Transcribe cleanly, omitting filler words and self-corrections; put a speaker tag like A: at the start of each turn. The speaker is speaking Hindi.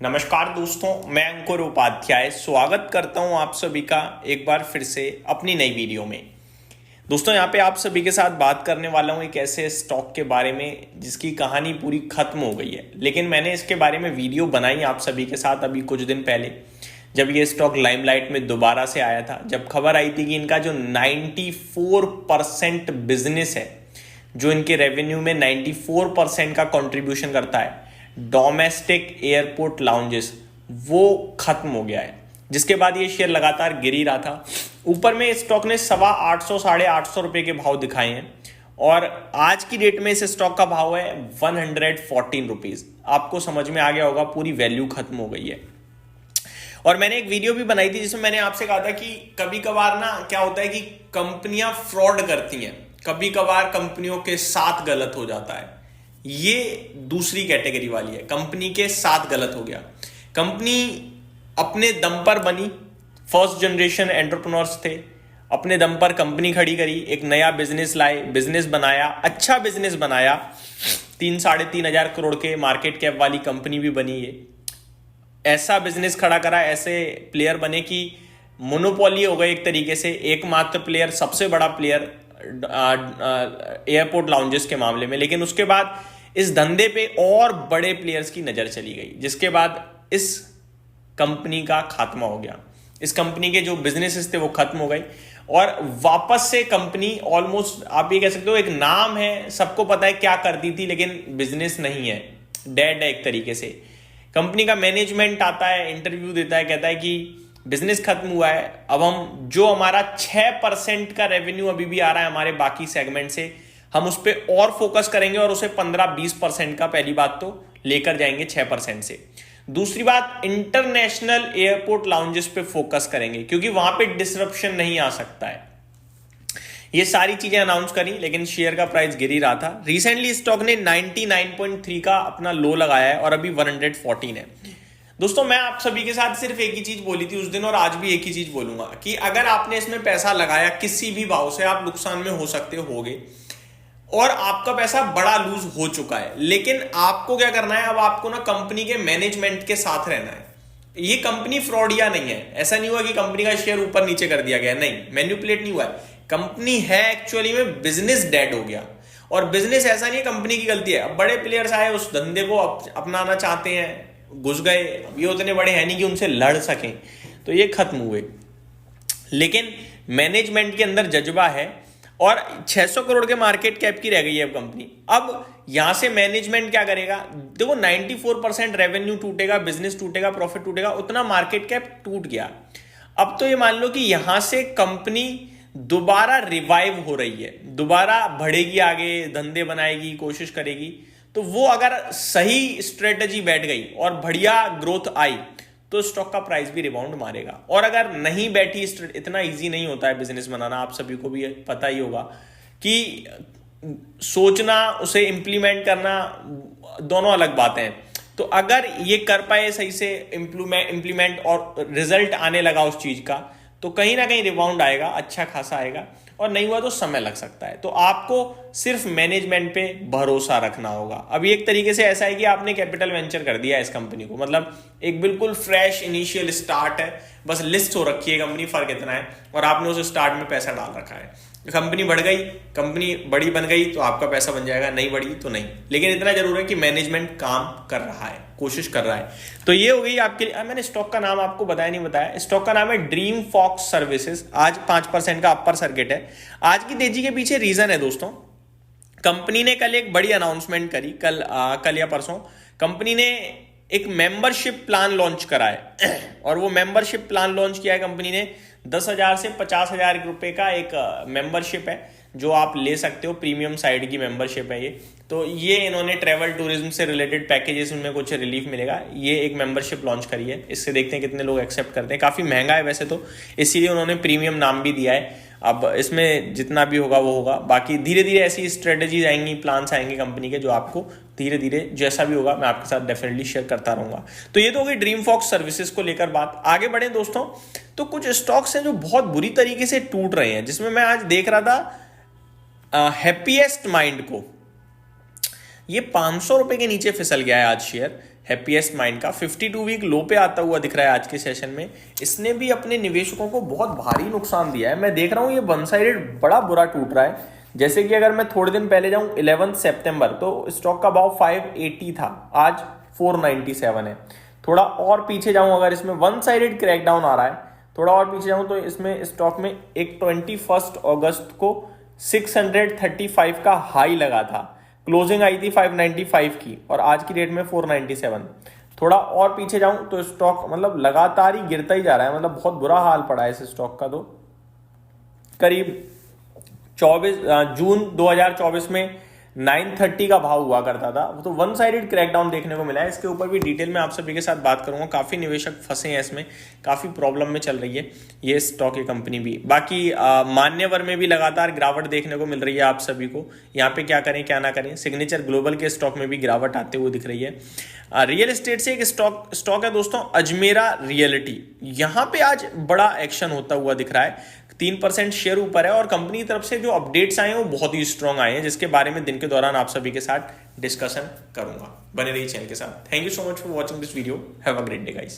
A: नमस्कार दोस्तों, मैं अंकुर उपाध्याय स्वागत करता हूं आप सभी का एक बार फिर से अपनी नई वीडियो में। दोस्तों, यहां पे आप सभी के साथ बात करने वाला हूं एक ऐसे स्टॉक के बारे में जिसकी कहानी पूरी खत्म हो गई है, लेकिन मैंने इसके बारे में वीडियो बनाई आप सभी के साथ अभी कुछ दिन पहले, जब ये स्टॉक लाइमलाइट में दोबारा से आया था, जब खबर आई थी कि इनका जो 94% बिजनेस है, जो इनके रेवेन्यू में 94% का कंट्रीब्यूशन करता है, डोमेस्टिक एयरपोर्ट लाउंजेस, वो खत्म हो गया है। जिसके बाद ये शेयर लगातार गिर ही रहा था। ऊपर में स्टॉक ने 850 850 रुपए के भाव दिखाए हैं और आज की डेट में इस स्टॉक का भाव है 114 रुपीज। आपको समझ में आ गया होगा, पूरी वैल्यू खत्म हो गई है। और मैंने एक वीडियो भी बनाई थी जिसमें मैंने आपसे कहा था कि कभी कभार ना क्या होता है कि कंपनियां फ्रॉड करती हैं, कभी कभार कंपनियों के साथ गलत हो जाता है। ये दूसरी कैटेगरी वाली है, कंपनी के साथ गलत हो गया। कंपनी अपने दम पर बनी, फर्स्ट जनरेशन एंटरप्रेन्योर्स थे, अपने दम पर कंपनी खड़ी करी, एक नया बिजनेस लाए, बिजनेस बनाया, अच्छा बिजनेस बनाया, 3-3.5 करोड़ के मार्केट कैप वाली कंपनी भी बनी। ये ऐसा बिजनेस खड़ा करा, ऐसे प्लेयर बने कि मोनोपोली हो गए एक तरीके से, एकमात्र प्लेयर, सबसे बड़ा प्लेयर एयरपोर्ट लाउंजेस के मामले में। लेकिन उसके बाद इस धंधे पे और बड़े प्लेयर्स की नजर चली गई, जिसके बाद इस कंपनी का खात्मा हो गया। इस कंपनी के जो बिजनेसेस थे वो खत्म हो गए और वापस से कंपनी ऑलमोस्ट, आप ये कह सकते हो, एक नाम है, सबको पता है क्या करती थी, लेकिन बिजनेस नहीं है, डेड है एक तरीके से। कंपनी का मैनेजमेंट आता है, इंटरव्यू देता है, कहता है कि बिजनेस खत्म हुआ है, अब हम जो हमारा 6% का रेवेन्यू अभी भी आ रहा है हमारे बाकी सेगमेंट से, हम उस पर और फोकस करेंगे और उसे 15-20% का पहली बात तो लेकर जाएंगे 6% से। दूसरी बात, इंटरनेशनल एयरपोर्ट लाउंजेस पे फोकस करेंगे क्योंकि वहां पे डिसरप्शन नहीं आ सकता है। ये सारी चीजें अनाउंस करी, लेकिन शेयर का प्राइस गिर ही रहा था। रिसेंटली स्टॉक ने 99.3 का अपना लो लगाया है और अभी 114 है। दोस्तों, मैं आप सभी के साथ सिर्फ एक ही चीज बोली थी उस दिन और आज भी एक ही चीज बोलूंगा कि अगर आपने इसमें पैसा लगाया किसी भी भाव से, आप नुकसान में हो सकते होगे और आपका पैसा बड़ा लूज हो चुका है। लेकिन आपको क्या करना है, अब आपको ना कंपनी के मैनेजमेंट के साथ रहना है। ये कंपनी फ्रॉडिया नहीं है, ऐसा नहीं हुआ कि कंपनी का शेयर ऊपर नीचे कर दिया गया, नहीं, मैन्युपुलेट नहीं हुआ है। कंपनी है एक्चुअली में बिजनेस डेड हो गया और बिजनेस ऐसा नहीं है कंपनी की गलती है। अब बड़े प्लेयर्स आए, उस धंधे को अपनाना चाहते हैं, घुस गए। अब ये उतने बड़े हैं नहीं कि उनसे लड़ सकें, तो ये खत्म हुए। लेकिन मैनेजमेंट के अंदर जज्बा है और 600 करोड़ के मार्केट कैप की रह गई है अब कंपनी। अब यहां से मैनेजमेंट क्या करेगा, देखो 94% रेवेन्यू टूटेगा, बिजनेस टूटेगा, प्रॉफिट टूटेगा, उतना मार्केट कैप टूट गया। अब तो ये मान लो कि यहां से कंपनी दोबारा रिवाइव हो रही है, दोबारा बढ़ेगी, आगे धंधे बनाएगी, कोशिश करेगी। तो वो अगर सही स्ट्रेटजी बैठ गई और बढ़िया ग्रोथ आई तो स्टॉक का प्राइस भी रिबाउंड मारेगा। और अगर नहीं बैठी, इतना इजी नहीं होता है बिजनेस बनाना, आप सभी को भी पता ही होगा कि सोचना, उसे इंप्लीमेंट करना दोनों अलग बातें हैं। तो अगर ये कर पाए सही से इंप्लीमेंट और रिजल्ट आने लगा उस चीज का, तो कहीं ना कहीं रिबाउंड आएगा, अच्छा खासा आएगा। और नहीं हुआ तो समय लग सकता है। तो आपको सिर्फ मैनेजमेंट पे भरोसा रखना होगा। अभी एक तरीके से ऐसा है कि आपने कैपिटल वेंचर कर दिया है इस कंपनी को, मतलब एक बिल्कुल फ्रेश इनिशियल स्टार्ट है, बस लिस्ट हो रखी है कंपनी, फर्क इतना है, और आपने उस स्टार्ट में पैसा डाल रखा है। कंपनी बढ़ गई, कंपनी बड़ी बन गई तो आपका पैसा बन जाएगा, नहीं बढ़ी तो नहीं। लेकिन इतना जरूर है कि मैनेजमेंट काम कर रहा है, कोशिश कर रहा है। तो ये हो गई आपके लिए। मैंने स्टॉक का नाम आपको बताया। स्टॉक का नाम है ड्रीम फॉक्स सर्विसेज। आज 5% का अपर सर्किट है। आज की तेजी के पीछे रीजन है दोस्तों, कंपनी ने कल एक बड़ी अनाउंसमेंट करी, कल या परसों कंपनी ने एक मेंबरशिप प्लान लॉन्च करा है और वो मेंबरशिप प्लान लॉन्च किया है कंपनी ने। 10,000 से 50,000 रुपए का एक मेंबरशिप है जो आप ले सकते हो, प्रीमियम साइड की मेंबरशिप है ये। तो ये इन्होंने ट्रैवल टूरिज्म से रिलेटेड पैकेजेस में कुछ रिलीफ मिलेगा, ये एक मेंबरशिप लॉन्च करी है। इससे देखते हैं कितने लोग एक्सेप्ट करते हैं। काफ़ी महंगा है वैसे तो, इसीलिए उन्होंने प्रीमियम नाम भी दिया है। अब इसमें जितना भी होगा वो होगा, बाकी धीरे धीरे ऐसी स्ट्रेटेजीज आएंगी, प्लान्स आएंगे कंपनी के, जो आपको धीरे धीरे जैसा भी होगा मैं आपके साथ डेफिनेटली शेयर करता रहूंगा। तो ये तो होगी ड्रीम फॉक्स सर्विसेज को लेकर बात। आगे बढ़े दोस्तों, तो कुछ स्टॉक्स हैं जो बहुत बुरी तरीके से टूट रहे हैं, जिसमें मैं आज देख रहा था हैप्पीएस्ट माइंड को, ये 500 रुपए के नीचे फिसल गया है आज शेयर। हैप्पीएस्ट माइंड का 52 वीक लो पे आता हुआ दिख रहा है आज के सेशन में। इसने भी अपने निवेशकों को बहुत भारी नुकसान दिया है। मैं देख रहा हूं ये वन साइडेड बड़ा बुरा टूट रहा है। जैसे कि अगर मैं थोड़े दिन पहले जाऊं 11 सितंबर तो स्टॉक का भाव 580 था, आज 497 है। थोड़ा और पीछे जाऊं, अगर इसमें वन साइडेड क्रैकडाउन आ रहा है, थोड़ा और पीछे जाऊं तो इसमें स्टॉक में एक 21 अगस्त को 635 का हाई लगा था, क्लोजिंग आई थी 595 की और आज की डेट में 497। थोड़ा और पीछे जाऊं तो स्टॉक मतलब लगातार ही गिरता ही जा रहा है, मतलब बहुत बुरा हाल पड़ा है इस स्टॉक का। तो करीब 24 जून 2024 में 930 का भाव हुआ करता था। तो वन साइडेड क्रैकडाउन देखने को मिला है। इसके ऊपर भी डिटेल में आप सभी के साथ बात करूंगा। काफी निवेशक फंसे हैं इसमें, काफी प्रॉब्लम में चल रही है ये स्टॉक, ये कंपनी भी। बाकी मान्यवर में भी लगातार गिरावट देखने को मिल रही है आप सभी को। यहाँ पे क्या करें क्या ना करें, सिग्नेचर ग्लोबल के स्टॉक में भी गिरावट आते हुए दिख रही है। रियल एस्टेट से एक स्टॉक है दोस्तों, अजमेरा रियलिटी। यहाँ पे आज बड़ा एक्शन होता हुआ दिख रहा है, 3% शेयर ऊपर है और कंपनी की तरफ से जो अपडेट्स आए हैं वो बहुत ही स्ट्रांग आए हैं, जिसके बारे में दिन के दौरान आप सभी के साथ डिस्कशन करूंगा। बने रहिए चैनल के साथ। Thank you so much for watching this video. Have a great day guys.